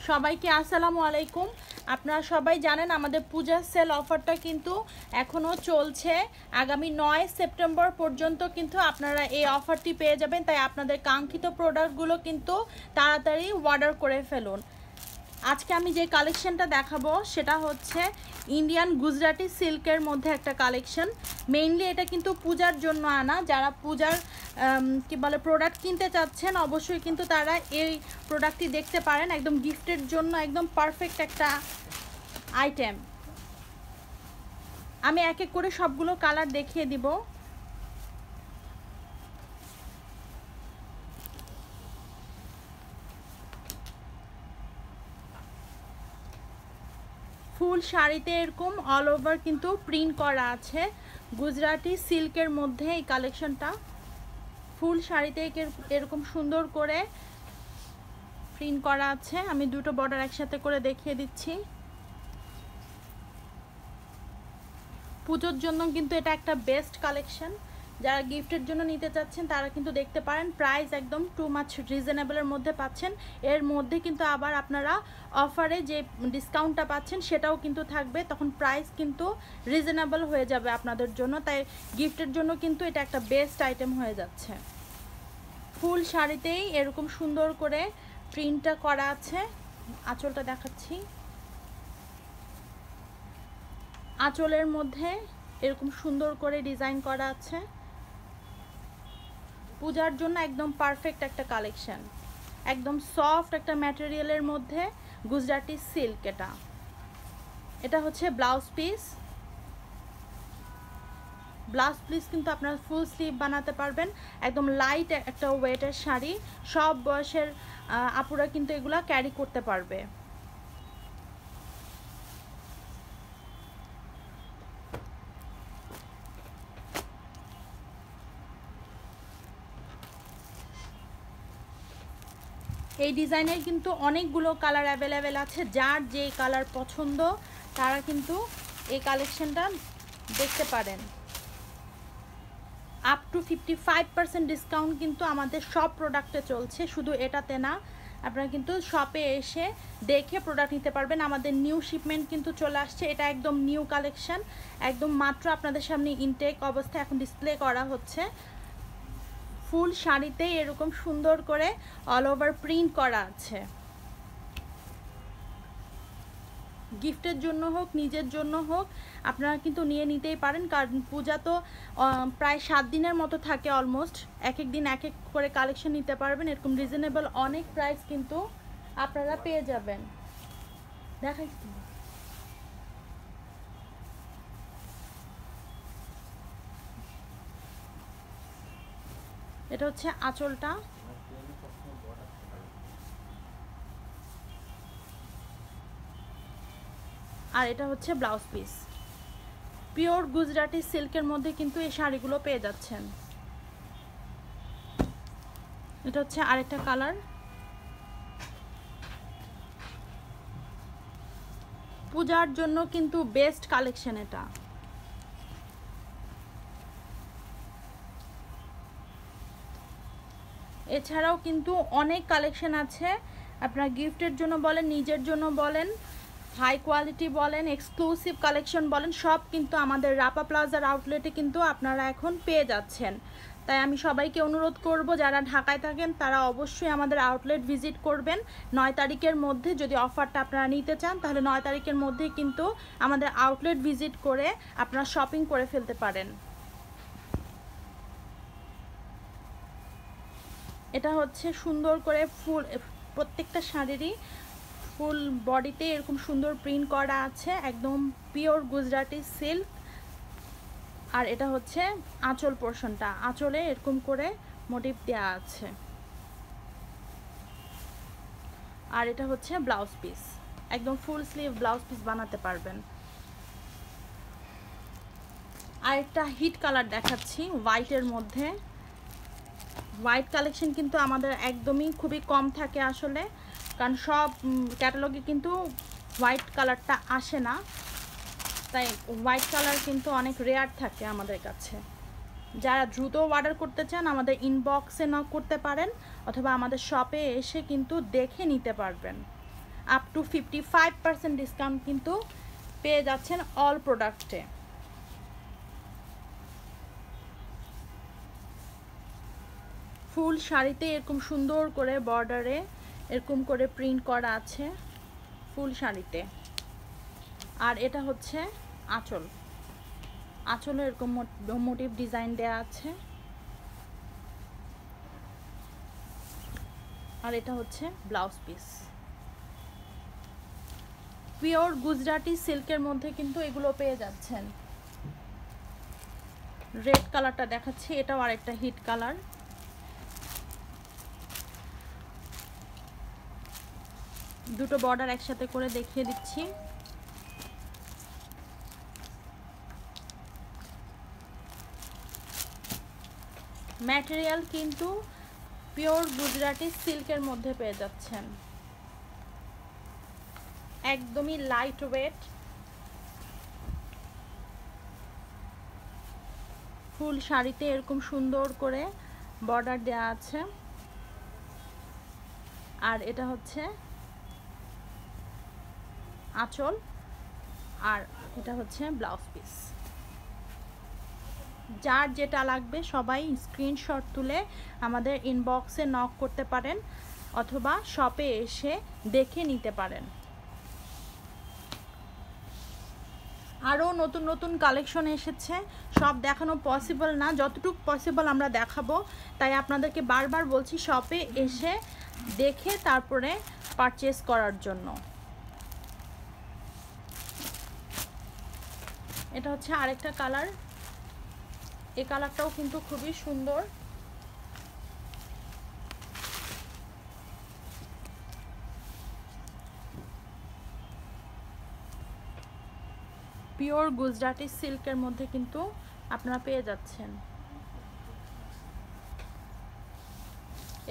সবাইকে আসসালামু আলাইকুম। আপনারা সবাই জানেন আমাদের পূজার সেল অফারটা কিন্তু এখনও চলছে। আগামী 9 সেপ্টেম্বর পর্যন্ত কিন্তু আপনারা এই অফারটি পেয়ে যাবেন। তাই আপনাদের কাঙ্ক্ষিত প্রোডাক্টগুলো কিন্তু তাড়াতাড়ি অর্ডার করে ফেলুন। আজকে আমি যে কালেকশনটা দেখাবো সেটা হচ্ছে ইন্ডিয়ান গুজরাটি সিল্কের মধ্যে একটা কালেকশন। মেইনলি এটা কিন্তু পূজার জন্য আনা। যারা পূজার কি বলে প্রোডাক্ট কিনতে চাচ্ছেন অবশ্যই কিন্তু তারা এই প্রোডাক্টটি দেখতে পারেন। একদম গিফটের জন্য একদম পারফেক্ট একটা আইটেম। আমি এক এক করে সবগুলো কালার দেখিয়ে দিব। ফুল শাড়িতে এরকম অল ওভার কিন্তু প্রিন্ট করা আছে। গুজরাটি সিল্কের মধ্যে এই কালেকশনটা ফুল শাড়িতে এরকম সুন্দর করে প্রিন্ট করা আছে। আমি দুটো বর্ডার একসাথে করে দেখিয়ে দিচ্ছি। পুজোর জন্য কিন্তু এটা একটা বেস্ট কালেকশন। যারা গিফটের জন্য নিতে চাচ্ছেন তারা কিন্তু দেখতে পারেন। প্রাইস একদম টু মাচ রিজনেবলের মধ্যে পাচ্ছেন। এর মধ্যে কিন্তু আবার আপনারা অফারে যে ডিসকাউন্টটা পাচ্ছেন সেটাও কিন্তু থাকবে, তখন প্রাইস কিন্তু রিজনেবল হয়ে যাবে আপনাদের জন্য। তাই গিফটের জন্য কিন্তু এটা একটা বেস্ট আইটেম হয়ে যাচ্ছে। ফুল শাড়িতেই এরকম সুন্দর করে প্রিন্টটা করা আছে। আঁচলটা দেখাচ্ছি। আঁচলের মধ্যে এরকম সুন্দর করে ডিজাইন করা আছে। পূজার জন্য একদম পারফেক্ট একটা কালেকশন। একদম সফট একটা ম্যাটেরিয়ালের মধ্যে গুজরাটি সিল্ক। এটা হচ্ছে ব্লাউজ পিস। ব্লাউজ পিস কিন্তু আপনারা ফুল স্লিভ বানাতে পারবেন। একদম লাইট একটা ওয়েটের শাড়ি। সব বয়সের আপুরা কিন্তু এগুলা ক্যারি করতে পারবে। এই ডিজাইনের কিন্তু অনেকগুলো কালার অ্যাভেলেবেল আছে। যার যে কালার পছন্দ তারা কিন্তু এই কালেকশনটা দেখতে পারেন। আপ টু 55% ডিসকাউন্ট কিন্তু আমাদের সব প্রোডাক্টে চলছে, শুধু এটাতে না। আপনারা কিন্তু শপে এসে দেখে প্রোডাক্ট নিতে পারবেন। আমাদের নিউ শিপমেন্ট কিন্তু চলে আসছে। এটা একদম নিউ কালেকশন। একদম মাত্র আপনাদের সামনে ইনটেক অবস্থায় এখন ডিসপ্লে করা হচ্ছে। ফুল শাড়িতে এরকম সুন্দর করে অল ওভার প্রিন্ট করা আছে। গিফটের জন্য হোক নিজের জন্য হোক আপনারা কিন্তু নিয়ে নিতেই পারেন। কারণ পূজা তো প্রায় 7 দিনের মতো থাকে অলমোস্ট। এক এক দিন এক এক করে কালেকশন নিতে পারবেন। এরকম রিজনেবল অনেক প্রাইস কিন্তু আপনারা পেয়ে যাবেন। দেখাই এটা হচ্ছে আঁচলটা। আর এটা হচ্ছে ব্লাউজ পিস। পিওর গুজরাটি সিল্কের মধ্যে কিন্তু এই শাড়িগুলো পেয়ে যাচ্ছেন। এটা হচ্ছে আরেকটা কালার। পূজার জন্য কিন্তু বেস্ট কালেকশন এটা। এছাড়াও কিন্তু অনেক কালেকশন আছে। আপনারা গিফটের জন্য বলেন, নিজের জন্য বলেন, হাই কোয়ালিটি বলেন, এক্সক্লুসিভ কালেকশন বলেন, সব কিন্তু আমাদের রাপা প্লাজার আউটলেটে কিন্তু আপনারা এখন পেয়ে যাচ্ছেন। তাই আমি সবাইকে অনুরোধ করব যারা ঢাকায় থাকেন তারা অবশ্যই আমাদের আউটলেট ভিজিট করবেন। 9 তারিখের মধ্যে যদি অফারটা আপনারা নিতে চান তাহলে 9 তারিখের মধ্যেই কিন্তু আমাদের আউটলেট ভিজিট করে আপনারা শপিং করে ফেলতে পারেন। এটা হচ্ছে সুন্দর করে ফুল, প্রত্যেকটা শাড়িরই ফুল বডিতে এরকম সুন্দর প্রিন্ট করা আছে। একদম পিওর গুজরাটি সিল্ক। আর এটা হচ্ছে আঁচল পোর্শনটা। আঁচলে এরকম করে মোটিভ দেওয়া আছে। আর এটা হচ্ছে ব্লাউজ পিস। একদম ফুল স্লিভ ব্লাউজ পিস বানাতে পারবেন। আর একটা হিট কালার দেখাচ্ছি হোয়াইটের মধ্যে। হোয়াইট কালেকশন কিন্তু আমাদের একদমই খুবই কম থাকে আসলে, কারণ সব ক্যাটালগে কিন্তু হোয়াইট কালারটা আসে না। তাই হোয়াইট কালার কিন্তু অনেক রেয়ার থাকে আমাদের কাছে। যারা দ্রুত অর্ডার করতে চান আমাদের ইনবক্সে নক করতে পারেন অথবা আমাদের শপে এসে কিন্তু দেখে নিতে পারবেন। আপ টু 55% ডিসকাউন্ট কিন্তু পেয়ে যাচ্ছেন অল প্রোডাক্টে। ফুল শাড়িতে এরকম সুন্দর করে বর্ডারে এরকম করে প্রিন্ট করা আছে ফুল শাড়িতে। আর এটা হচ্ছে আঁচল, আঁচলে এরকম মোটিভ ডিজাইন দেয়া আছে। আর এটা হচ্ছে ব্লাউজ পিস। পিওর গুজরাটি সিল্কের মধ্যে কিন্তু এগুলো পেয়ে যাচ্ছেন। রেড কালারটা দেখাচ্ছি, এটাও আরেকটা হিট কালার। দুটো বর্ডার একসাথে করে দেখিয়ে দিচ্ছি। ম্যাটেরিয়াল কিন্তু পিওর গুজরাটি সিল্কের মধ্যে পেয়ে যাচ্ছেন, একদমই লাইট ওয়েট। ফুল শাড়িতে এরকম সুন্দর করে বর্ডার দেওয়া আছে। আর এটা হচ্ছে আঁচল, আর এটা হচ্ছে ব্লাউজ পিস। যার যেটা লাগবে সবাই স্ক্রিনশট তুলে আমাদের ইনবক্সে নক করতে পারেন অথবা শপে এসে দেখে নিতে পারেন। আরও নতুন নতুন কালেকশন এসেছে, সব দেখানো পসিবল না, যতটুকু পসিবল আমরা দেখাবো। তাই আপনাদেরকে বারবার বলছি শপে এসে দেখে তারপরে পারচেজ করার জন্য। এটা হচ্ছে আরেকটা কালার, এই কালারটাও কিন্তু খুবই সুন্দর। পিওর গুজরাটি সিল্কের মধ্যে কিন্তু আপনারা পেয়ে যাচ্ছেন।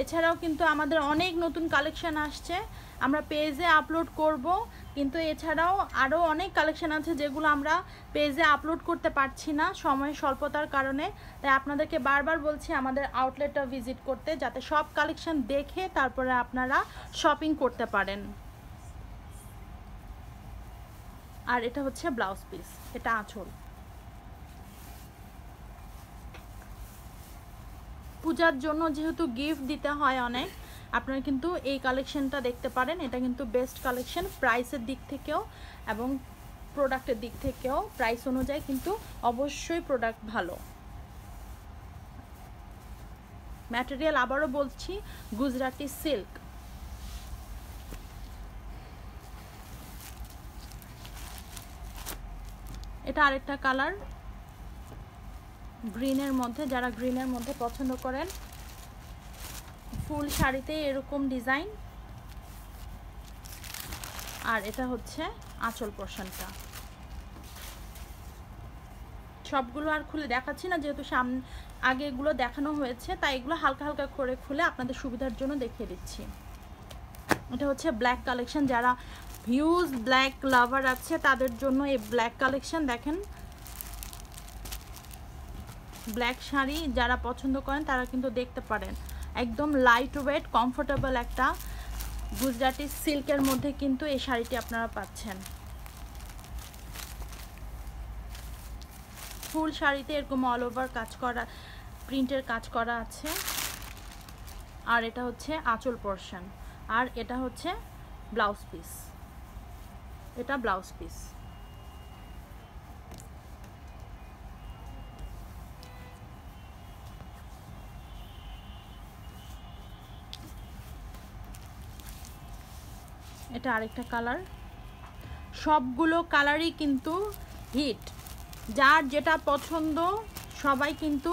এছাড়াও কিন্তু আমাদের অনেক নতুন কালেকশন আসছে, আমরা পেজে আপলোড করব। কিন্তু এছাড়াও আরও অনেক কালেকশন আছে যেগুলো আমরা পেজে আপলোড করতে পারছি না সময়ের স্বল্পতার কারণে। তাই আপনাদেরকে বারবার বলছি আমাদের আউটলেটটা ভিজিট করতে, যাতে সব কালেকশন দেখে তারপরে আপনারা শপিং করতে পারেন। আর এটা হচ্ছে ব্লাউজ পিস, এটা আঁচল। পূজার জন্য যেহেতু গিফট দিতে হয় অনেক, আপনারা কিন্তু এই কালেকশনটা দেখতে পারেন। এটা কিন্তু বেস্ট কালেকশন প্রাইসের দিক থেকেও এবং প্রোডাক্টের দিক থেকেও। প্রাইস অনুযায়ী কিন্তু অবশ্যই প্রোডাক্ট ভালো। ম্যাটেরিয়াল আবারও বলছি গুজরাটি সিল্ক। এটা আরেকটা কালার গ্রিনের মধ্যে, যারা গ্রিনের মধ্যে পছন্দ করেন। ফুল শাড়িতে এরকম ডিজাইন। আর এটা হচ্ছে আঁচল পোরশনটা। সবগুলো আর খুলে দেখাচ্ছি না, যেহেতু সামনে আগে এগুলো দেখানো হয়েছে, তাই এগুলো হালকা হালকা করে খুলে আপনাদের সুবিধার জন্য দেখিয়ে দিচ্ছি। এটা হচ্ছে ব্ল্যাক কালেকশন, যারা হিউজ ব্ল্যাক লাভার আছে তাদের জন্য এই ব্ল্যাক কালেকশন। দেখেন ব্ল্যাক শাড়ি যারা পছন্দ করেন তারা কিন্তু দেখতে পারেন। একদম লাইট ওয়েট কমফোর্টেবল একটা গুজরাটি সিল্কের মধ্যে কিন্তু এই শাড়িটি আপনারা পাচ্ছেন। ফুল শাড়িতে এরকম অল ওভার কাজ করা, প্রিন্টের কাজ করা আছে। আর এটা হচ্ছে আঁচল পোরশন, আর এটা হচ্ছে ব্লাউজ পিস। এটা ব্লাউজ পিস। এটা আরেকটা কালার। সবগুলো কালারই কিন্তু হিট, যার যেটা পছন্দ সবাই কিন্তু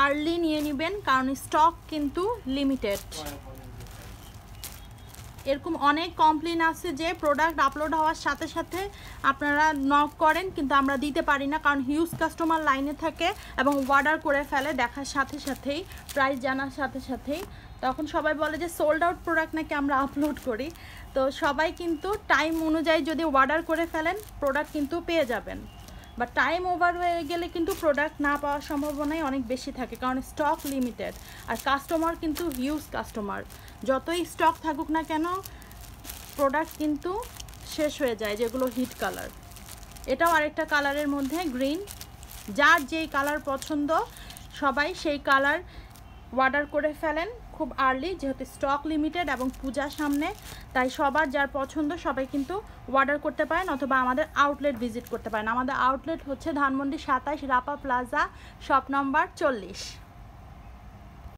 আর্লি নিয়ে নেবেন, কারণ স্টক কিন্তু লিমিটেড। এরকম অনেক কমপ্লেন আছে যে প্রোডাক্ট আপলোড হওয়ার সাথে সাথে আপনারা নক করেন কিন্তু আমরা দিতে পারি না, কারণ হিউজ কাস্টমার লাইনে থাকে এবং অর্ডার করে ফেলে দেখার সাথে সাথেই, প্রাইস জানার সাথে সাথেই। তখন সবাই বলে যে সোল্ড আউট প্রোডাক্ট নাকি আমরা আপলোড করি। তো সবাই কিন্তু টাইম অনুযায়ী যদি অর্ডার করে ফেলেন প্রোডাক্ট কিন্তু পেয়ে যাবেন, বা টাইম ওভার হয়ে গেলে কিন্তু প্রোডাক্ট না পাওয়ার সম্ভাবনাই অনেক বেশি থাকে, কারণ স্টক লিমিটেড। আর কাস্টমার কিন্তু হিউজ কাস্টমার, যতই স্টক থাকুক না কেন প্রোডাক্ট কিন্তু শেষ হয়ে যায়, যেগুলো হিট কালার। এটাও আরেকটা কালারের মধ্যে গ্রিন। যার যেই কালার পছন্দ সবাই সেই কালার অর্ডার করে ফেলেন খুব আর্লি, যেহেতু স্টক লিমিটেড এবং পূজার সামনে, তাই সবার যার পছন্দ সবাই কিন্তু অর্ডার করতে পারেন অথবা আমাদের আউটলেট ভিজিট করতে পারেন। আমাদের আউটলেট হচ্ছে Dhanmondi 27 Rapa plaza, shop number 40।